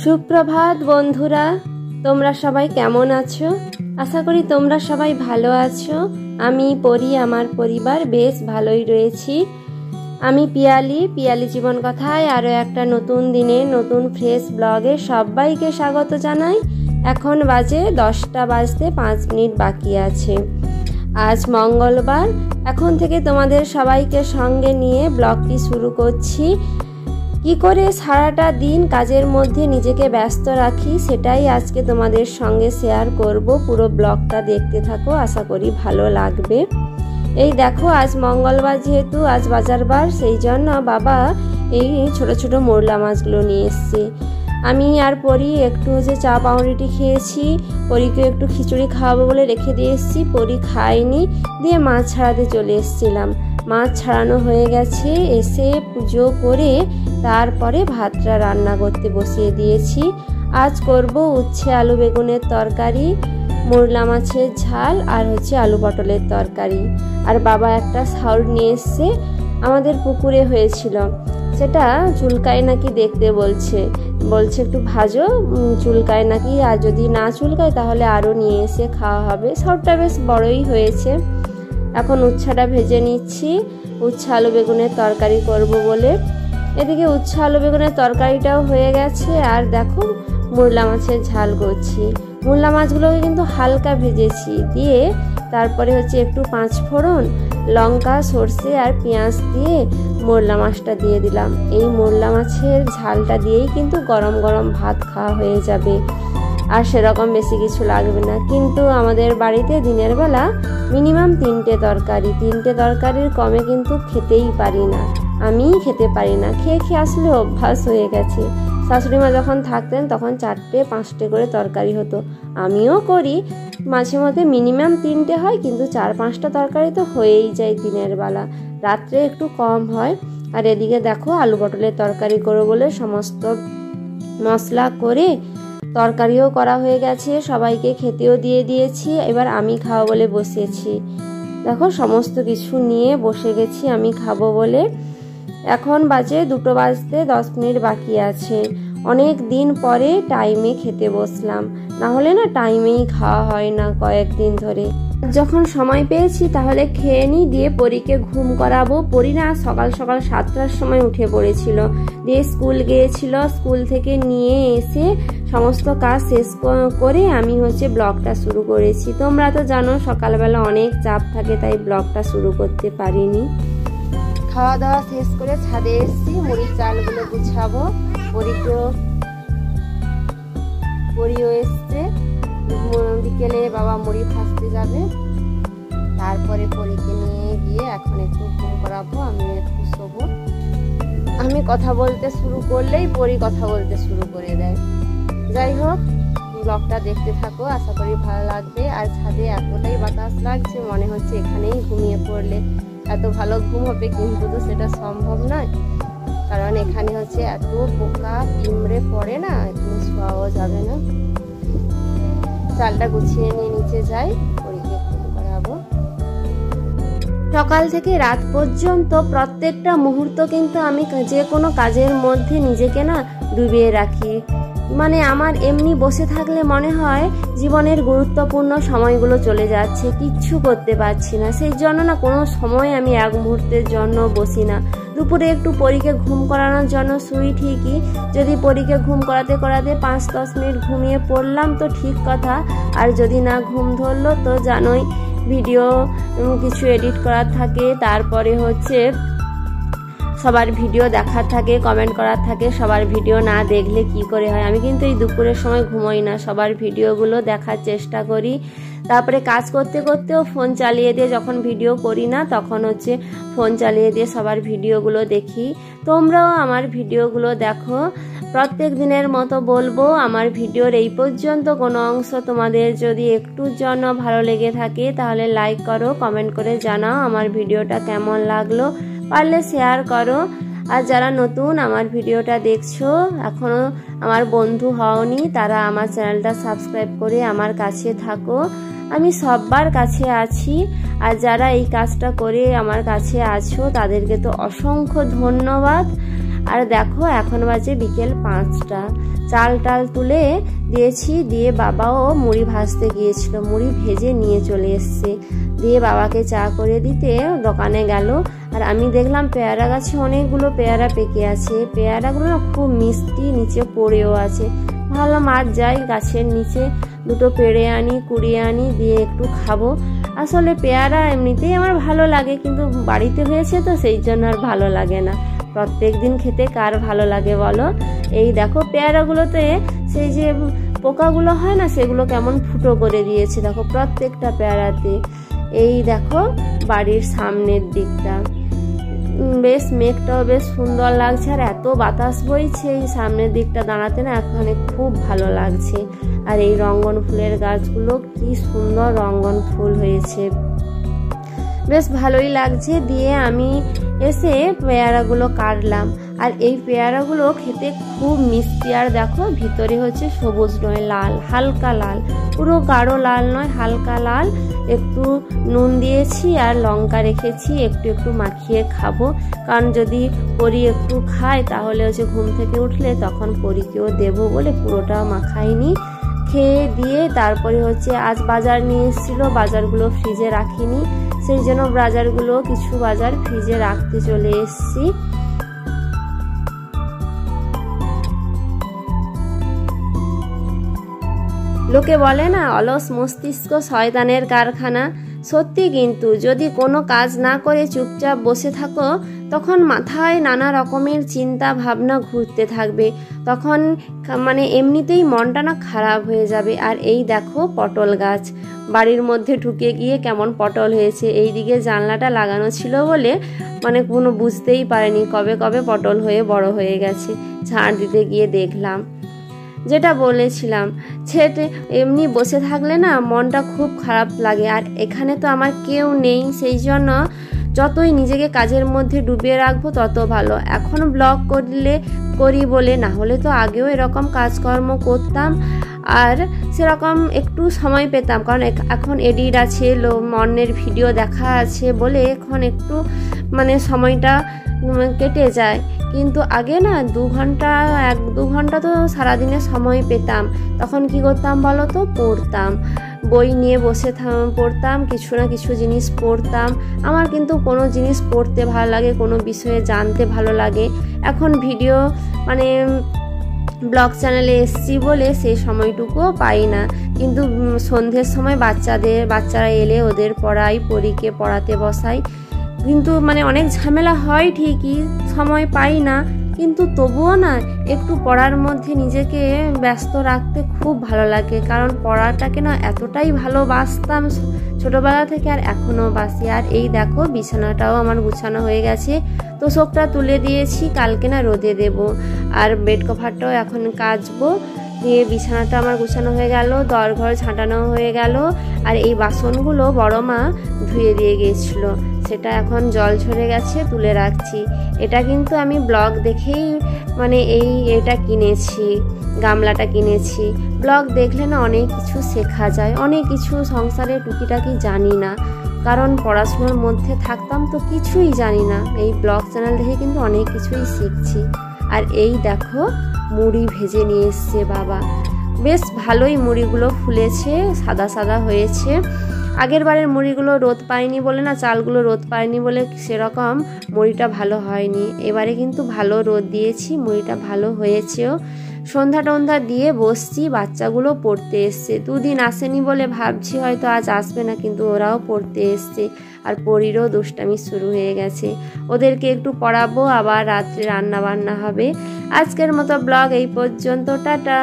সুপ্রভাত বন্ধুরা, তোমরা সবাই কেমন আছো? আশা করি তোমরা সবাই ভালো আছো। আমি পরি, আমার পরিবার বেশ ভালোই রয়েছি। আমি পিয়ালি জীবন কথায় আরও একটা নতুন দিনে নতুন ফ্রেশ ব্লগে সবাইকে স্বাগত জানাই। এখন বাজে 10টা বাজতে 5 মিনিট বাকি আছে। আজ মঙ্গলবার। এখন থেকে তোমাদের সবাইকে সঙ্গে নিয়ে ব্লগটি শুরু করছি। কি করে সারাটা দিন কাজের মধ্যে নিজেকে ব্যস্ত রাখি সেটাই আজকে তোমাদের সঙ্গে শেয়ার করব। পুরো ব্লগটা দেখতে থাকো, আশা করি ভালো লাগবে। এই দেখো, আজ মঙ্গলবার যেহেতু আজ বাজার বার, সেই জন্য বাবা এই ছোট ছোট মোরলা মাছগুলো নিয়ে এসছে। আমি আর পরি একটু চা পাউরুটি খেয়েছি, পরিকে একটু খিচুড়ি খাওয়াবো বলে রেখে দিয়ে এসেছি। পরি খায়নি, দিয়ে মাছ ছাড়াতে চলে এসেছিলাম। মাছ ছাড়ানো হয়ে গেছে, এসে পুজো করে তারপরে ভাতটা রান্না করতে বসিয়ে দিয়েছি। আজ করব উচ্ছে আলু বেগুনের তরকারি, মোরলা মাছের ঝাল আর আলু পটলের তরকারি। আর বাবা একটা শাউট নিয়ে এসছে, আমাদের পুকুরে হয়েছিল, সেটা চুলকায় নাকি দেখতে বলছে একটু ভাজো, চুলকায় নাকি, আর যদি না চুলকায় তাহলে আরও নিয়ে এসে খাওয়া হবে। শাউটটা বেশ বড়ই হয়েছে। এখন উচ্ছাটা ভেজে নিচ্ছি, উচ্ছে আলু বেগুনের তরকারি করব বলে। এদিকে উচ্ছে আলু বেগুনের তরকারিটাও হয়ে গেছে। আর দেখো, মোরলা মাছের ঝাল করছি। মোরলা মাছগুলোকে কিন্তু হালকা ভেজেছি, দিয়ে তারপরে একটু 5 ফোড়ন, লঙ্কা, সর্ষে আর পেঁয়াজ দিয়ে মোরলা মাছটা দিয়ে দিলাম। এই মোরলা মাছের ঝালটা দিয়েই কিন্তু গরম গরম ভাত খাওয়া হয়ে যাবে, আর সেরকম বেশি কিছু লাগবে না। কিন্তু আমাদের বাড়িতে দিনের বেলা মিনিমাম 3টে তরকারির কমে কিন্তু খেতেই পারি না। আমিই খেতে পারি না, খেয়ে আসলে অভ্যাস হয়ে গেছে। শাশুড়ি মা যখন থাকতেন তখন 4টে-5টে করে তরকারি হতো। আমিও করি, মাঝে মধ্যে মিনিমাম 3টে হয়, কিন্তু 4-5টা তরকারি তো হয়েই যায় দিনের বেলা। রাত্রে একটু কম হয়। আর এদিকে দেখো, আলু পটলের তরকারি করবো বলে সমস্ত মশলা করে তরকারিও করা হয়ে গেছে, সবাইকে খেতেও দিয়ে দিয়েছি। এবার আমি খাবো বলে বসেছি। দেখো, সমস্ত কিছু নিয়ে বসে গেছি আমি খাবো বলে। এখন বাজে 2টো বাজতে 10 মিনিট বাকি আছে। অনেক দিন পরে টাইমে খেতে বসলাম, না হলে না টাইমেই খাওয়া হয় না কয়েকদিন ধরে। যখন সময় পেয়েছি তাহলে খেয়ে নিই, দিয়ে পরীকে ঘুম করাবো। পরী না সকাল 7টার সময় উঠে পড়েছিল, দিয়ে স্কুল গিয়েছিল। স্কুল থেকে নিয়ে এসে সমস্ত কাজ শেষ করে আমি ব্লগটা শুরু করেছি। তোমরা তো জানো সকালবেলা অনেক চাপ থাকে, তাই ব্লগটা শুরু করতে পারিনি। খাওয়া দাওয়া শেষ করে ছাদে এসেছি, মুড়ির চালগুলো গুছাবো। পরিও এসছে, বিকেলে বাবা মুড়ি ভাজতে যাবে। তারপরে পরীকে নিয়ে গিয়ে এখন একটু ঘুম করাবো, আমি একটু শোবো। আমি কথা বলতে শুরু করলেই পরী কথা বলতে শুরু করে দেয়। যাই হোক, ব্লগটা দেখতে থাকো, আশা করি ভালো লাগবে। আর ছাদে এতটাই বাতাস লাগছে, মনে হচ্ছে এখানেই ঘুমিয়ে পড়লে এত ভালো ঘুম হবে, কিন্তু তো সেটা সম্ভব নয়, কারণ এখানে এত পোকা পিঁমড়ে পড়ে না, এখানে শোয়াও যাবে না। চালটা গুছিয়ে নিয়ে নিচে যাই, পরীকে ঘুম করাবো। সকাল থেকে রাত পর্যন্ত প্রত্যেকটা মুহূর্ত কিন্তু আমি যে কোনো কাজের মধ্যে নিজেকে না ডুবিয়ে রাখি। মানে আমার এমনি বসে থাকলে মনে হয় জীবনের গুরুত্বপূর্ণ সময়গুলো চলে যাচ্ছে, কিচ্ছু করতে পারছি না। সেই জন্য না কোনো সময় আমি এক মুহূর্তের জন্য বসি না। দুপুরে একটু পরীকে ঘুম করানোর জন্য শুই ঠিকই, যদি পরীকে ঘুম করাতে 5-10 মিনিট ঘুমিয়ে পড়লাম তো ঠিক কথা। আর যদি না ঘুম ধরলো তো জানোই ভিডিও কিছু এডিট করার থাকে, তারপরে সবার ভিডিও দেখার থাকে, কমেন্ট করার থাকে। সবার ভিডিও না দেখলে কি করে হয়? আমি কিন্তু এই দুপুরের সময় ঘুমোই না, সবার ভিডিওগুলো দেখার চেষ্টা করি। তারপরে কাজ করতে করতেও ফোন চালিয়ে দিয়ে, যখন ভিডিও করি না তখন ফোন চালিয়ে দিয়ে সবার ভিডিওগুলো দেখি। তোমরাও আমার ভিডিওগুলো দেখো। প্রত্যেক দিনের মতো বলবো, আমার ভিডিওর এই পর্যন্ত কোনো অংশ তোমাদের যদি একটুর জন্য ভালো লেগে থাকে তাহলে লাইক করো, কমেন্ট করে জানাও আমার ভিডিওটা কেমন লাগলো, পারলে শেয়ার করো। আর যারা নতুন আমার ভিডিওটা দেখছো, এখনো আমার বন্ধু হওনি, তারা আমার চ্যানেলটা সাবস্ক্রাইব করে আমার কাছে থাকো। আমি সবার কাছে আছি। আর যারা এই কাজটা করে আমার কাছে আছো তাদেরকে তো অসংখ্য ধন্যবাদ। আর দেখো এখন বাজে বিকেল 5টা। চাল টাল তুলে দিয়েছি, দিয়ে বাবাও মুড়ি ভাজতে গিয়েছিল, মুড়ি ভেজে নিয়ে চলে এসছে, দিয়ে বাবাকে চা করে দিতে দোকানে গেল। আর আমি দেখলাম পেয়ারা গাছে অনেকগুলো পেয়ারা পেকে আছে, পেয়ারাগুলো না খুব মিষ্টি, নিচে পড়েও আছে। ভালো মাছ যাই গাছের নিচে দুটো পেড়ে আনি, কুড়িয়ে আনি, দিয়ে একটু খাবো। আসলে পেয়ারা এমনিতেই আমার ভালো লাগে, কিন্তু বাড়িতে হয়েছে তো সেই জন্য আর ভালো লাগে না। প্রত্যেক দিন খেতে কার ভালো লাগে বলো। এই দেখো পেয়ারাগুলোতে সেই যে পোকাগুলো হয় না, সেগুলো কেমন ফুটো করে দিয়েছে দেখো প্রত্যেকটা পেয়ারাতে। এই দেখো বাড়ির সামনের দিকটা বেশ মেঘটাও বেশ সুন্দর লাগছে, আর এত বাতাস বইছে এই সামনের দিকটা দাঁড়াতে না এখানে খুব ভালো লাগছে। আর এই রঙ্গন ফুলের গাছগুলো কি সুন্দর রঙ্গন ফুল হয়েছে, বেশ ভালোই লাগছে। দিয়ে আমি এসে পেয়ারাগুলো কাটলাম, আর এই পেয়ারাগুলো খেতে খুব মিষ্টি। আর দেখো ভিতরে হচ্ছে সবুজ নয়, লাল, হালকা লাল, পুরো গাঢ় লাল নয়, হালকা লাল। একটু নুন দিয়েছি আর লঙ্কা রেখেছি, একটু একটু মাখিয়ে খাবো, কারণ যদি পরি একটু খায় তাহলে হচ্ছে ঘুম থেকে উঠলে তখন পরিকেও দেবো বলে পুরোটা মাখাইনি। খেয়ে দিয়ে তারপরে হচ্ছে আজ বাজার নিয়ে এসেছিলো, বাজারগুলো ফ্রিজে রাখিনি, সেই জন্য বাজারগুলো কিছু বাজার ফ্রিজে রাখতে চলে এসেছি। লোকে বলে না অলস মস্তিষ্ক শয়তানের কারখানা, সত্যি। কিন্তু যদি কোনো কাজ না করে চুপচাপ বসে থাকো তখন মাথায় নানা রকমের চিন্তা ভাবনা ঘুরতে থাকবে, তখন মানে এমনিতেই মনটা না খারাপ হয়ে যাবে। আর এই দেখো পটল গাছ বাড়ির মধ্যে ঢুকে গিয়ে কেমন পটল হয়েছে। এই দিকে জানলাটা লাগানো ছিল বলে মানে কোনো বুঝতেই পারেনি কবে কবে পটল হয়ে বড় হয়ে গেছে। ঝাড় দিতে গিয়ে দেখলাম, যেটা বলেছিলাম, ছেটে এমনি বসে থাকলে না মনটা খুব খারাপ লাগে। আর এখানে তো আমার কেউ নেই, সেই জন্য যতই নিজেকে কাজের মধ্যে ডুবিয়ে রাখবো তত ভালো। এখন ব্লগ করি বলে, না হলে তো আগেও এরকম কাজকর্ম করতাম আর সেরকম একটু সময় পেতাম, কারণ এখন এডিট আছে, অন্যের ভিডিও দেখা আছে বলে এখন একটু মানে সময়টা কেটে যায়। কিন্তু আগে না 1-2 ঘন্টা তো সারাদিনে সময় পেতাম, তখন কি করতাম বলো তো, পড়তাম, বই নিয়ে বসে পড়তাম, কিছু না কিছু জিনিস পড়তাম। আমার কিন্তু কোনো জিনিস পড়তে ভালো লাগে, কোনো বিষয়ে জানতে ভালো লাগে। এখন ভিডিও মানে ব্লগ চ্যানেলে এসছি বলে সেই সময়টুকুও পাই না। কিন্তু সন্ধ্যের সময় বাচ্চারা এলে ওদের পড়াই, পরীকে পড়াতে বসাই, কিন্তু মানে অনেক ঝামেলা হয় ঠিকই, সময় পাই না, কিন্তু তবুও না একটু পড়ার মধ্যে নিজেকে ব্যস্ত রাখতে খুব ভালো লাগে, কারণ পড়াটাকে না এতটাই ভালোবাসতাম ছোটবেলা থেকে, আর এখনও বাসি। আর এই দেখো বিছানাটাও আমার গুছানো হয়ে গেছে, তো তোষকটা তুলে দিয়েছি, কালকে না রোদে দেব। আর বেড কভারটাও এখন কাচবো। দিয়ে বিছানাটা আমার গুছানো হয়ে গেল, দরঘর ছাঁটানো হয়ে গেল। আর এই বাসনগুলো বড় মা ধুয়ে দিয়ে গিয়েছিল, সেটা এখন জল ঝরে গেছে, তুলে রাখছি। এটা কিন্তু আমি ব্লগ দেখেই মানে এটা কিনেছি, গামলাটা কিনেছি। ব্লগ দেখলে না অনেক কিছু শেখা যায়, অনেক কিছু সংসারে টুকিটাকি জানি না, কারণ পড়াশোনার মধ্যে থাকতাম তো কিছুই জানি না। এই ব্লগ চ্যানেল দেখে কিন্তু অনেক কিছুই শিখছি। আর এই দেখো মুড়ি ভেজে নিয়ে এসছে বাবা, বেশ ভালোই মুড়িগুলো ফুলেছে, সাদা সাদা হয়েছে। আগের বারের মুড়িগুলো রোদ পায়নি বলে না, চালগুলো রোদ পায়নি বলে সেরকম মুড়িটা ভালো হয়নি। এবারে কিন্তু ভালো রোদ দিয়েছি, মুড়িটা ভালো হয়েছেও। সন্ধ্যা টন্ধা দিয়ে বসছি, বাচ্চাগুলো পড়তে এসছে। 2 দিন আসেনি বলে ভাবছি হয়তো আজ আসবে না, কিন্তু ওরাও পড়তে এসছে। আর পরীরও দুষ্টামি শুরু হয়ে গেছে, ওদেরকে একটু পড়াবো, আবার রাত্রে রান্না বান্না হবে। আজকের মতো ব্লগ এই পর্যন্ত, টাটা।